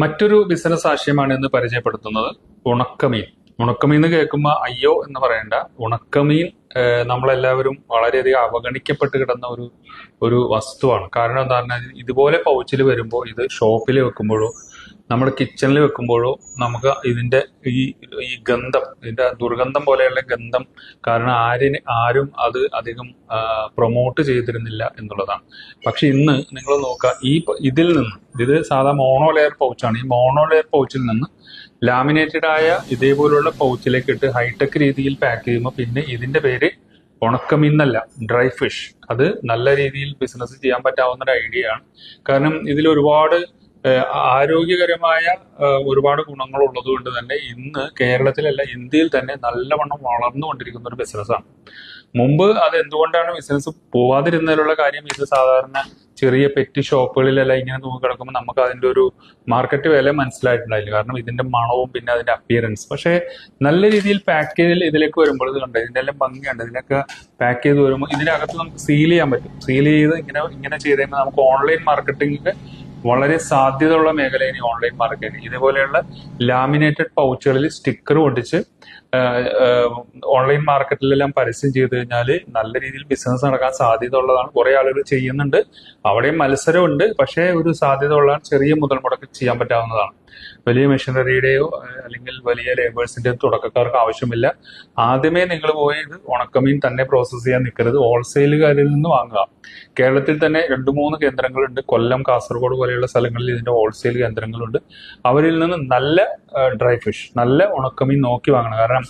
മറ്റൊരു ബിസിനസ് ആശയമാണ് ഇന്ന് പരിചയപ്പെടുത്തുന്നത് ഉണക്കമീൻ. ഉണക്കമീൻ എന്ന് കേൾക്കുമ്പോൾ അയ്യോ എന്ന് പറയേണ്ട. ഉണക്കമീൻ നമ്മളെല്ലാവരും വളരെയധികം അവഗണിക്കപ്പെട്ട് കിടന്ന ഒരു വസ്തുവാണ്. കാരണം എന്താ പറഞ്ഞാൽ ഇതുപോലെ പൗച്ചിൽ വരുമ്പോൾ ഇത് ഷോപ്പിൽ വെക്കുമ്പോഴോ നമ്മുടെ കിച്ചണിൽ വെക്കുമ്പോഴോ നമുക്ക് ഇതിന്റെ ഈ ഗന്ധം, ഇതിന്റെ ദുർഗന്ധം പോലെയുള്ള ഗന്ധം കാരണം ആരും അത് അധികം പ്രൊമോട്ട് ചെയ്തിരുന്നില്ല എന്നുള്ളതാണ്. പക്ഷെ ഇന്ന് നിങ്ങൾ നോക്കുക, ഇതിൽ നിന്ന്, ഇത് സാധാ മോണോ ലെയർ പൗച്ചാണ്. ഈ മോണോ ലെയർ പൗച്ചിൽ നിന്ന് ലാമിനേറ്റഡ് ആയ ഇതേപോലുള്ള പൗച്ചിലേക്ക് ഇട്ട് ഹൈടെക് രീതിയിൽ പാക്ക് ചെയ്യുമ്പോൾ പിന്നെ ഇതിന്റെ പേര് ഉണക്കമീൻ എന്നല്ല, ഡ്രൈ ഫിഷ്. അത് നല്ല രീതിയിൽ ബിസിനസ് ചെയ്യാൻ പറ്റാവുന്ന ഒരു ഐഡിയ ആണ്. കാരണം ഇതിൽ ഒരുപാട് ആരോഗ്യകരമായ ഒരുപാട് ഗുണങ്ങൾ ഉള്ളത് കൊണ്ട് തന്നെ ഇന്ന് കേരളത്തിലല്ല ഇന്ത്യയിൽ തന്നെ നല്ലവണ്ണം വളർന്നുകൊണ്ടിരിക്കുന്ന ഒരു ബിസിനസ്സാണ്. മുമ്പ് അത് എന്തുകൊണ്ടാണ് ബിസിനസ് പോവാതിരുന്നതിലുള്ള കാര്യം, ഇത് സാധാരണ ചെറിയ പെറ്റ് ഷോപ്പുകളിലെല്ലാം ഇങ്ങനെ തൂങ്ങി കിടക്കുമ്പോൾ നമുക്ക് അതിന്റെ ഒരു മാർക്കറ്റ് വില മനസ്സിലായിട്ടുണ്ടായില്ല. കാരണം ഇതിന്റെ മണവും പിന്നെ അതിന്റെ അപ്പിയറൻസ്. പക്ഷേ നല്ല രീതിയിൽ പാക്കേജിൽ ഇതിലേക്ക് വരുമ്പോൾ ഇത് കണ്ടത് ഇതിന്റെ എല്ലാം ഭംഗിയുണ്ട്. ഇതിനൊക്കെ പാക്ക് ചെയ്ത് വരുമ്പോൾ ഇതിനകത്ത് നമുക്ക് സീൽ ചെയ്യാൻ പറ്റും. സീൽ ചെയ്ത് ഇങ്ങനെ ചെയ്ത് കഴിയുമ്പോൾ നമുക്ക് ഓൺലൈൻ മാർക്കറ്റിംഗ് വളരെ സാധ്യതയുള്ള മേഖലയാണ് ഈ ഓൺലൈൻ മാർക്കറ്റിംഗ്. ഇതേപോലെയുള്ള ലാമിനേറ്റഡ് പൗച്ചുകളിൽ സ്റ്റിക്കർ ഒട്ടിച്ച് ഓൺലൈൻ മാർക്കറ്റിലെല്ലാം പരസ്യം ചെയ്ത് കഴിഞ്ഞാൽ നല്ല രീതിയിൽ ബിസിനസ് നടക്കാൻ സാധ്യത ഉള്ളതാണ്. കുറെ ആളുകൾ ചെയ്യുന്നുണ്ട്, അവിടെയും മത്സരമുണ്ട്. പക്ഷേ ഒരു സാധ്യത ഉള്ളതാണ്. ചെറിയ മുതൽ മുടക്ക് ചെയ്യാൻ പറ്റാവുന്നതാണ്. വലിയ മെഷീനറിയുടെയോ അല്ലെങ്കിൽ വലിയ ലേബേഴ്സിന്റെയോ തുടക്കക്കാർക്ക് ആവശ്യമില്ല. ആദ്യമേ നിങ്ങൾ പോയി ഇത് ഉണക്കമീൻ തന്നെ പ്രോസസ്സ് ചെയ്യാൻ നിൽക്കരുത്, ഹോൾസെയിലുകാരിൽ നിന്ന് വാങ്ങുക. കേരളത്തിൽ തന്നെ 2-3 കേന്ദ്രങ്ങളുണ്ട്. കൊല്ലം, കാസർഗോഡ് പോലെയുള്ള സ്ഥലങ്ങളിൽ ഇതിന്റെ ഹോൾസെയിൽ കേന്ദ്രങ്ങളുണ്ട്. അവരിൽ നിന്ന് നല്ല ഡ്രൈ ഫിഷ്, നല്ല ഉണക്കമീൻ നോക്കി വാങ്ങണം. കാരണം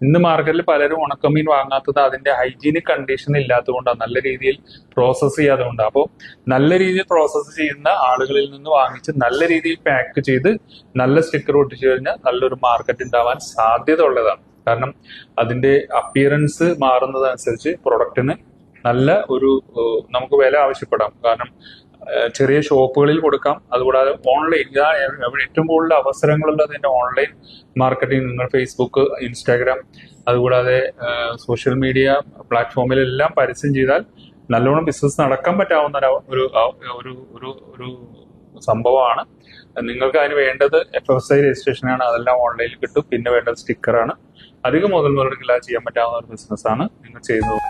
ഇന്ന് മാർക്കറ്റിൽ പലരും ഉണക്കമീൻ വാങ്ങാത്തത് അതിന്റെ ഹൈജീനിക് കണ്ടീഷൻ ഇല്ലാത്തതുകൊണ്ടാണ്, നല്ല രീതിയിൽ പ്രോസസ്സ് ചെയ്യാതെ കൊണ്ടാണ്. അപ്പോൾ നല്ല രീതിയിൽ പ്രോസസ്സ് ചെയ്യുന്ന ആളുകളിൽ നിന്ന് വാങ്ങിച്ച് നല്ല രീതിയിൽ പാക്ക് ചെയ്ത് നല്ല സ്റ്റിക്കർ ഒട്ടിച്ചു കഴിഞ്ഞാൽ നല്ലൊരു മാർക്കറ്റ് ഉണ്ടാവാൻ സാധ്യത ഉള്ളതാണ്. കാരണം അതിന്റെ അപ്പിയറൻസ് മാറുന്നതനുസരിച്ച് പ്രൊഡക്റ്റിന് നല്ല നമുക്ക് വില ആവശ്യപ്പെടാം. കാരണം ചെറിയ ഷോപ്പുകളിൽ കൊടുക്കാം. അതുകൂടാതെ ഓൺലൈൻ, ഏറ്റവും കൂടുതൽ അവസരങ്ങളുള്ളത് ഇതിന്റെ ഓൺലൈൻ മാർക്കറ്റിംഗ്. നിങ്ങൾ ഫേസ്ബുക്ക്, ഇൻസ്റ്റാഗ്രാം, അതുകൂടാതെ സോഷ്യൽ മീഡിയ പ്ലാറ്റ്ഫോമിലെല്ലാം പരസ്യം ചെയ്താൽ നല്ലോണം ബിസിനസ് നടക്കാൻ പറ്റാവുന്ന ഒരു സംഭവമാണ്. നിങ്ങൾക്ക് അതിന് വേണ്ടത് FSI രജിസ്ട്രേഷനാണ്. അതെല്ലാം ഓൺലൈനിൽ കിട്ടും. പിന്നെ വേണ്ടത് സ്റ്റിക്കറാണ്. അധികം മുതൽ മുതൽക്കില്ലാതെ ചെയ്യാൻ പറ്റാവുന്ന ഒരു ബിസിനസ്സാണ് നിങ്ങൾ ചെയ്യുന്നത്.